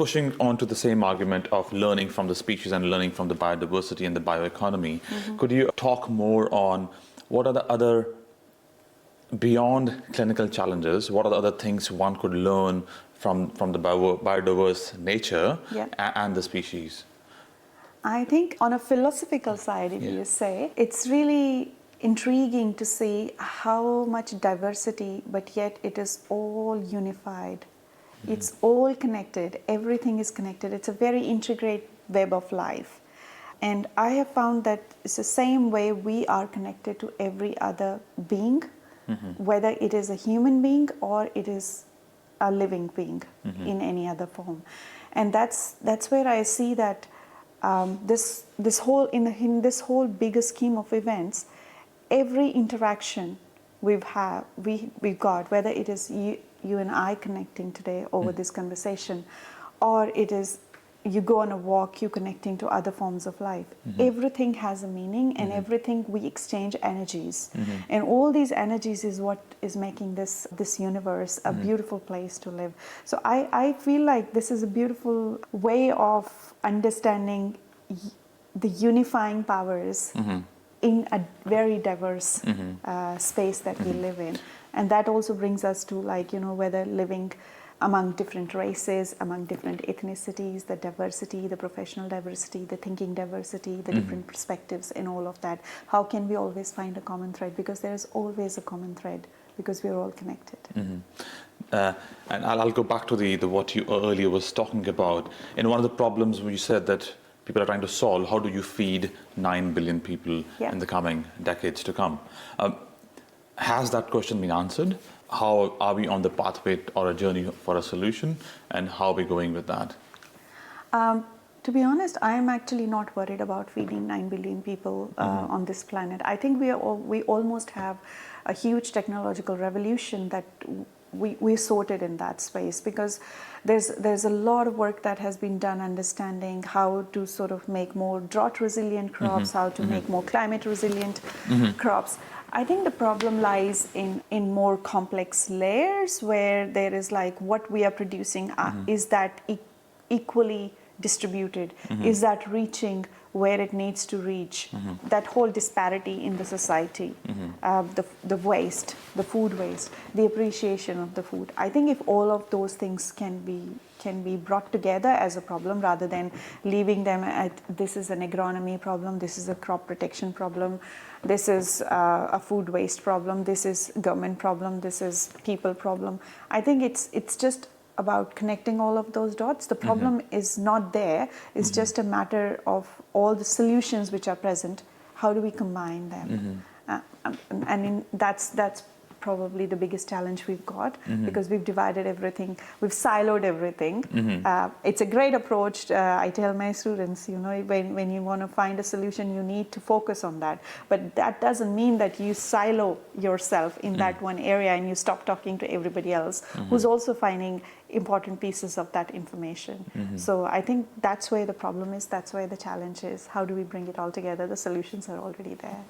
pushing on to the same argument of learning from the species and learning from the biodiversity and the bioeconomy, could you talk more on what are the other, beyond clinical challenges, what are the other things one could learn from the biodiverse nature and the species? I think on a philosophical side, if you say, it's really intriguing to see how much diversity, but yet it is all unified. It's all connected. Everything is connected. It's a very integrated web of life. And I have found that it's the same way we are connected to every other being, whether it is a human being or it is a living being in any other form. And that's where I see that this whole in this whole bigger scheme of events, every interaction we've got, whether it is you and I connecting today over this conversation, or it is you go on a walk, you connecting to other forms of life. Everything has a meaning, and everything we exchange energies, and all these energies is what is making this universe a beautiful place to live. So I feel like this is a beautiful way of understanding the unifying powers in a very diverse space that we live in. And that also brings us to, like, whether living among different races, among different ethnicities, the diversity, the professional diversity, the thinking diversity, the different perspectives and all of that. How can we always find a common thread? Because there is always a common thread, because we're all connected. And I'll go back to the what you earlier was talking about. And one of the problems where you said that people are trying to solve, how do you feed 9 billion people in the coming decades to come? Has that question been answered? How are we on the pathway or a journey for a solution, and how are we going with that? To be honest, I am actually not worried about feeding 9 billion people on this planet. I think we almost have a huge technological revolution that we sorted in that space, because there's a lot of work that has been done understanding how to sort of make more drought resilient crops, how to make more climate resilient crops. I think the problem lies in more complex layers, where there is like what we are producing, is that equally distributed? Is that reaching where it needs to reach? That whole disparity in the society, the waste, the food waste, the appreciation of the food. I think if all of those things can be brought together as a problem, rather than leaving them at this is an agronomy problem, this is a crop protection problem, this is a food waste problem, this is government problem, this is people problem. I think it's just about connecting all of those dots. The problem is not there. It's just a matter of all the solutions which are present. How do we combine them? That's probably the biggest challenge we've got, because we've divided everything, we've siloed everything. It's a great approach. I tell my students, when you want to find a solution, you need to focus on that. But that doesn't mean that you silo yourself in that one area and you stop talking to everybody else who's also finding important pieces of that information. So I think that's where the problem is, that's where the challenge is. How do we bring it all together? The solutions are already there.